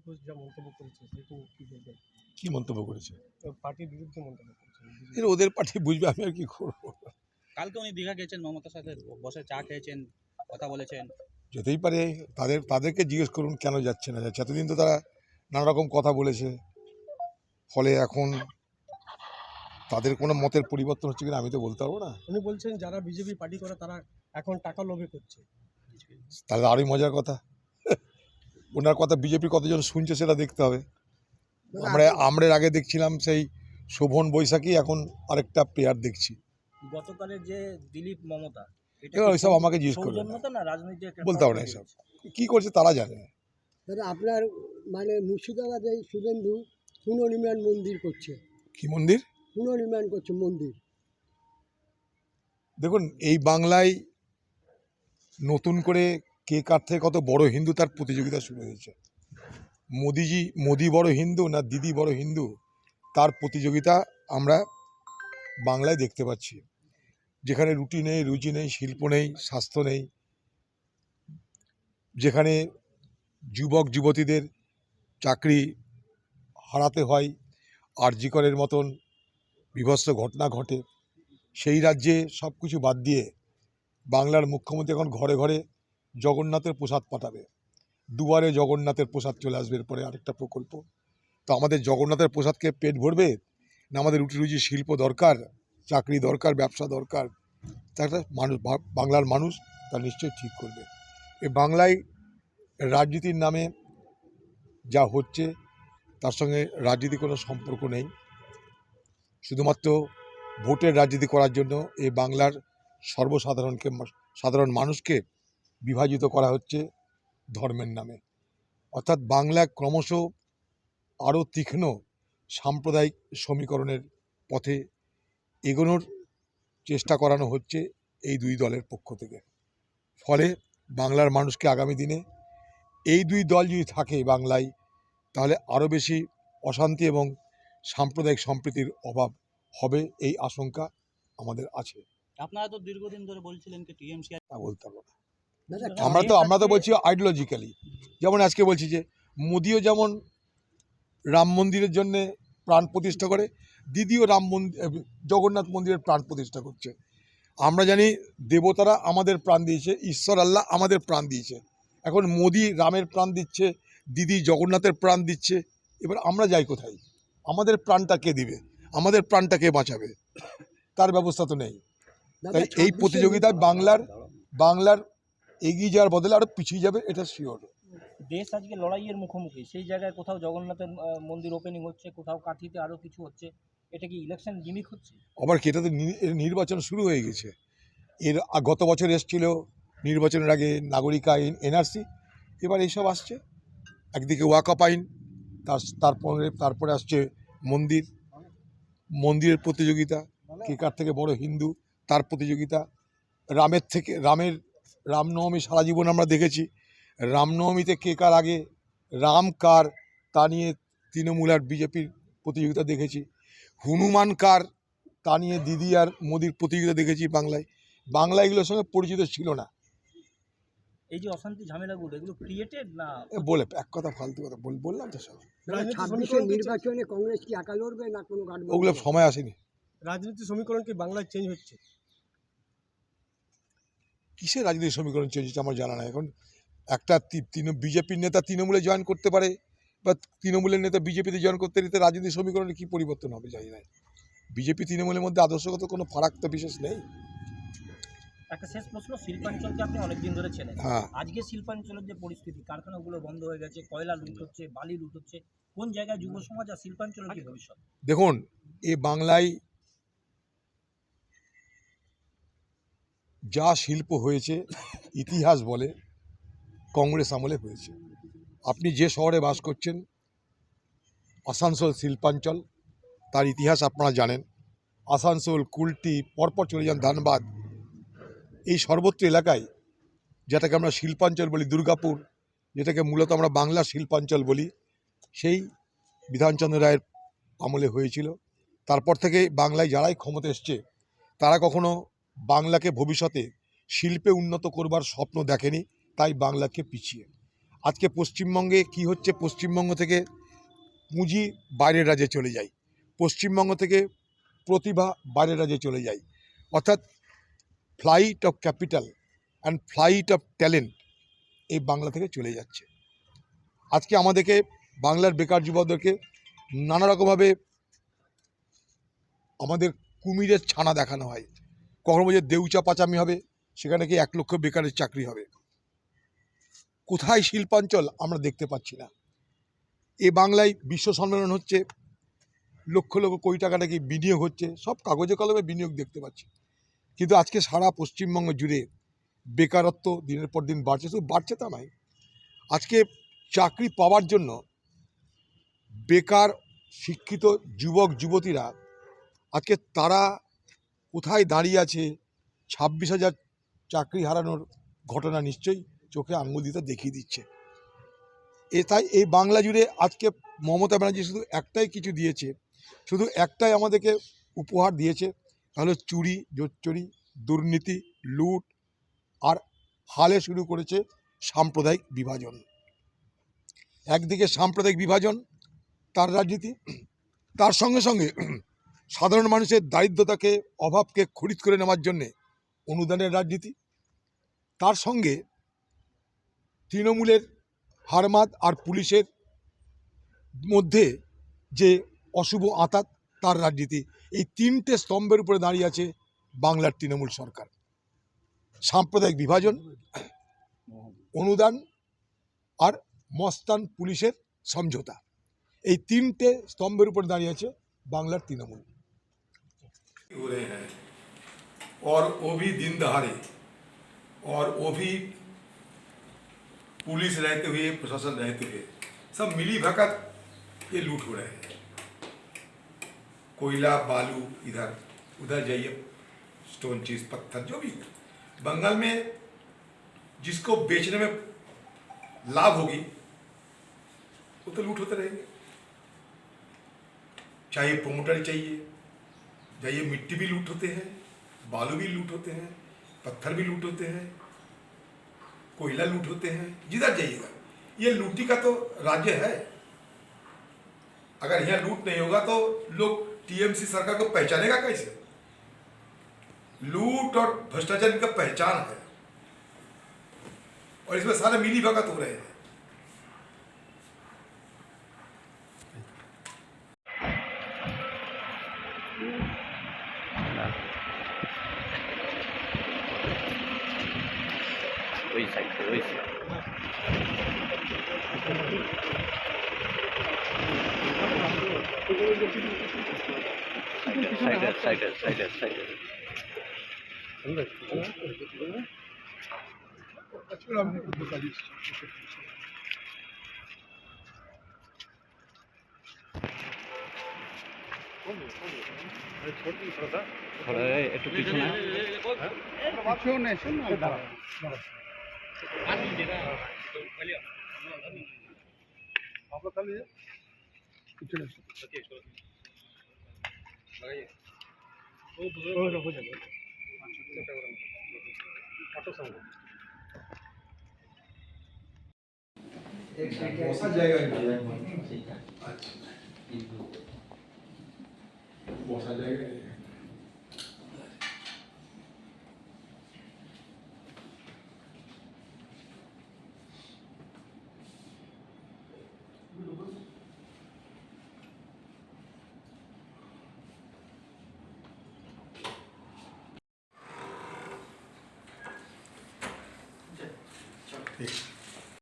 ঘোষ যা মন্তব্য করেছে সেটা কি বলবেন? কি মন্তব্য করেছে? পার্টির বিরুদ্ধে মন্তব্য করেছেন। এটা ওদের পার্টি বুঝবে, আমি আর কি করবো। কালকে উনি দীঘা গেছেন, মমতার সাথে বসে চা খেয়েছেন, কথা বলেছেন। যেতেই পারে, তাদেরকে জিজ্ঞেস করুন কেন যাচ্ছে না যাচ্ছে। এতদিন তো তারা নানা রকম কথা বলেছে, ফলে এখন তাদের কোনো মতের পরিবর্তন হচ্ছে কিনা আমি তো বলতে পারবো না। উনি বলছেন যারা বিজেপি পার্টি করে তারা এখন টাকা লোভে করছে। তাহলে আরোই মজার কথা। ওনার কথা বিজেপি কতজন শুনছে সেটা দেখতে হবে। আমরা আগে দেখছিলাম সেই শোভন বৈশাখী, এখন আরেকটা প্লেয়ার দেখছি। গতকালের যে দিলীপ মমতা, এবার ওইসব আমাকে জিজ্ঞেস করবে না, না রাজনীতি বলতে পারবো না। এসব কি করছে তারা জানে। দাদা আপনার মানে মুর্শিদাবাদে শুভেন্দু পুনর্নির্মাণ মন্দির করছে। কি মন্দির? পুনর্নির্মাণ করছে মন্দির। দেখুন, এই বাংলায় নতুন করে কে কার থেকে কত বড় হিন্দু তার প্রতিযোগিতা শুরু হয়েছে। মোদি বড় হিন্দু না দিদি বড় হিন্দু, তার প্রতিযোগিতা আমরা বাংলায় দেখতে পাচ্ছি। যেখানে রুটি নেই, রুচি নেই, শিল্প নেই, স্বাস্থ্য নেই, যেখানে যুবক যুবতীদের চাকরি হারাতে হয়, আরজি করের মতন বিভৎস ঘটনা ঘটে, সেই রাজ্যে সব কিছু বাদ দিয়ে বাংলার মুখ্যমন্ত্রী এখন ঘরে ঘরে জগন্নাথের প্রসাদ পাঠাবে। দুয়ারে জগন্নাথের প্রসাদ চলে আসবে এরপরে আরেকটা প্রকল্প। তো আমাদের জগন্নাথের প্রসাদকে পেট ভরবে না আমাদের রুটি রুজি শিল্প দরকার, চাকরি দরকার, ব্যবসা দরকার? তাটা মানুষ, বাংলার মানুষ তা নিশ্চয়ই ঠিক করবে। এ বাংলায় রাজনীতির নামে যা হচ্ছে তার সঙ্গে রাজনীতি কোনো সম্পর্ক নেই। শুধুমাত্র ভোটের রাজনীতি করার জন্য এই বাংলার সাধারণ মানুষকে বিভাজিত করা হচ্ছে ধর্মের নামে। অর্থাৎ বাংলা ক্রমশ আরও তীক্ষ্ণ সাম্প্রদায়িক সমীকরণের পথে এগোনোর চেষ্টা করানো হচ্ছে এই দুই দলের পক্ষ থেকে। ফলে বাংলার মানুষকে আগামী দিনে এই দুই দল যদি থাকে বাংলায়, তাহলে আরও বেশি অশান্তি এবং সাম্প্রদায়িক সম্প্রীতির অভাব হবে, এই আশঙ্কা আমাদের আছে। আপনারা তো দীর্ঘদিন ধরে বলছিলেন যে টিএমসি তা বলতে পারবো না। আমরা তো বলছি আইডিওলজিক্যালি। যেমন আজকে বলছি যে মোদিও যেমন রাম মন্দিরের জন্যে প্রাণ প্রতিষ্ঠা করে, দিদিও জগন্নাথ মন্দিরের প্রাণ প্রতিষ্ঠা করছে। আমরা জানি দেবতারা আমাদের প্রাণ দিয়েছে, ঈশ্বর আল্লাহ আমাদের প্রাণ দিয়েছে। এখন মোদি রামের প্রাণ দিচ্ছে, দিদি জগন্নাথের প্রাণ দিচ্ছে। এবার আমরা যাই কোথায়? আমাদের প্রাণটা কে দিবে? আমাদের প্রাণটা কে বাঁচাবে? তার ব্যবস্থা তো নেই। তাই এই প্রতিযোগিতায় বাংলার এগিয়ে যাওয়ার বদলে আরও পিছিয়ে যাবে, এটা শিওর। দেশ আজকে লড়াইয়ের মুখোমুখি, সেই জায়গায় কোথাও জগন্নাথের মন্দির ওপেনিং হচ্ছে, কোথাও কাঁথিতে আরও কিছু হচ্ছে। এটা কি ইলেকশন গিমিক হচ্ছে? আবার কি, এটা তো নির্বাচন শুরু হয়ে গেছে। গত বছর এসেছিল নির্বাচনের আগে নাগরিক আইন, এনআরসি, এবার এইসব আসছে। একদিকে ওয়াকআপ আইন, তারপরে আসছে মন্দিরের প্রতিযোগিতা, কে কার থেকে বড় হিন্দু তার প্রতিযোগিতা। রামনবমী সারা জীবন আমরা দেখেছি, রামনবমীতে কে কার আগে, রাম কার তা নিয়ে তৃণমূল আর বিজেপির প্রতিযোগিতা দেখেছি। হনুমান কার তা নিয়ে দিদি আর মোদির প্রতিযোগিতা দেখেছি। বাংলা এগুলোর সঙ্গে পরিচিত ছিল না। এই যে অশান্তি ঝামেলাগুলো, এগুলো ক্রিয়েটেড না? বলে এক কথা ফালতু কথা বললাম তো সব। 26-এর নির্বাচনে কংগ্রেস কি একা লড়বে না কোনো গাঠবন্ধন? ওগুলো সময় আসেনি। রাজনীতি সমীকরণ কি বাংলায় চেঞ্জ হচ্ছে? কিসের রাজনীতির সমীকরণ চেঞ্জ হচ্ছে আমার জানা নাই। এখন একটা বিজেপির নেতা তৃণমূলে জয়েন করতে পারে, বা তৃণমূলের নেতা বিজেপিতে জয়েন করতে নিতে রাজনীতির সমীকরণে কী পরিবর্তন হবে জানি না। বিজেপি তৃণমূলের মধ্যে আদর্শগত কোনো ফারাক তো বিশেষ নেই। একটা শেষ প্রশ্ন, শিল্পাঞ্চলকে আপনি অনেকদিন ধরে ছেলেন। হ্যাঁ, আজকে শিল্পাঞ্চলের যে পরিস্থিতি, কারখানাগুলো বন্ধ হয়ে গেছে, কয়লা লুট হচ্ছে, বালি লুট হচ্ছে, কোন জায়গায় যুব সমাজ আর শিল্পাঞ্চলের কি ভবিষ্যৎ? দেখুন, এ বাংলায় যা শিল্প হয়েছে ইতিহাস বলে কংগ্রেস আমলে হয়েছে। আপনি যে শহরে বাস করছেন, আসানসোল শিল্পাঞ্চল, তার ইতিহাস আপনারা জানেন। আসানসোল, কুলটি, পরপর চলে যান ধানবাদ, এই সর্বত্র এলাকায় যেটাকে আমরা শিল্পাঞ্চল বলি, দুর্গাপুর যেটাকে মূলত আমরা বাংলার শিল্পাঞ্চল বলি, সেই বিধানচন্দ্র রায়ের আমলে হয়েছিল। তারপর থেকে বাংলায় যারাই ক্ষমতা এসছে তারা কখনো বাংলাকে ভবিষ্যতে শিল্পে উন্নত করবার স্বপ্ন দেখেনি, তাই বাংলাকে পিছিয়ে। আজকে পশ্চিমবঙ্গে কি হচ্ছে, পশ্চিমবঙ্গ থেকে পুঁজি বাইরের রাজ্যে চলে যায়, পশ্চিমবঙ্গ থেকে প্রতিভা বাইরের রাজ্যে চলে যায়, অর্থাৎ flight of capital and flight of talent এই বাংলা থেকে চলে যাচ্ছে। আজকে আমাদেরকে বাংলার বেকার যুবকদেরকে নানা রকমভাবে আমাদের কুমিরের ছানা দেখানো হয়। কখনো বলছে দেউচা পাচামি হবে, সেখানে কি 1 লক্ষ বেকারের চাকরি হবে। কোথায় শিল্পাঞ্চল আমরা দেখতে পাচ্ছি না। এ বাংলায় বিশ্ব সম্মেলন হচ্ছে, লক্ষ লক্ষ কোটি টাকা নাকি বিনিয়োগ হচ্ছে, সব কাগজে কলমে বিনিয়োগ দেখতে পাচ্ছি, কিন্তু আজকে সারা পশ্চিমবঙ্গ জুড়ে বেকারত্ব দিনের পর দিন বাড়ছে। শুধু বাড়ছে তা নয়, আজকে চাকরি পাওয়ার জন্য বেকার শিক্ষিত যুবক যুবতীরা আজকে তারা কোথায় দাঁড়িয়ে আছে, 26,000 চাকরি হারানোর ঘটনা নিশ্চয়ই চোখে আঙুল দিতে দেখিয়ে দিচ্ছে। তাই এই বাংলা জুড়ে আজকে মমতা ব্যানার্জি শুধু একটাই কিছু দিয়েছে, শুধু একটাই আমাদেরকে উপহার দিয়েছে, তাহলে চুরি জোচ্চুরি দুর্নীতি লুট, আর হালে শুরু করেছে সাম্প্রদায়িক বিভাজন। একদিকে সাম্প্রদায়িক বিভাজন তার রাজনীতি, তার সঙ্গে সঙ্গে সাধারণ মানুষের দারিদ্রতাকে অভাবকে খরিদ করে নেওয়ার জন্যে অনুদানের রাজনীতি, তার সঙ্গে তৃণমূলের হারমাদ আর পুলিশের মধ্যে যে অশুভ আঁতাত তার রাজনীতি। এই 3টে স্তম্ভের উপরে দাঁড়িয়ে আছে বাংলার তৃণমূল সরকার। সাম্প্রদায়িক বিভাজন, অনুদান আর মস্তান পুলিশের সমঝোতা, এই 3টে স্তম্ভের উপর দাঁড়িয়ে আছে বাংলার তৃণমূল। हो रहे हैं और वो भी दिन दहाड़े, और वो भी पुलिस रहते हुए प्रशासन रहते हुए सब मिली भगत ये लूट हो रहे हैं। कोयला बालू इधर उधर जाइए, स्टोन चीज पत्थर जो भी बंगाल में जिसको बेचने में लाभ होगी वो तो लूट होते रहेंगे। चाहे प्रोमोटर चाहिए, जाइए मिट्टी भी लूट होते हैं, बालू भी लूट होते हैं, पत्थर भी लूट होते हैं, कोयला लूट होते हैं, जिधर जाइएगा ये लूटी का तो राज्य है। अगर यहाँ लूट नहीं होगा तो लोग टीएमसी सरकार को पहचानेगा कैसे? लूट और भ्रष्टाचार का पहचान है, और इसमें सारे मिली भगत हो रहे हैं। बसा जाएगा, अच्छा बसा जाएगा। ठीक।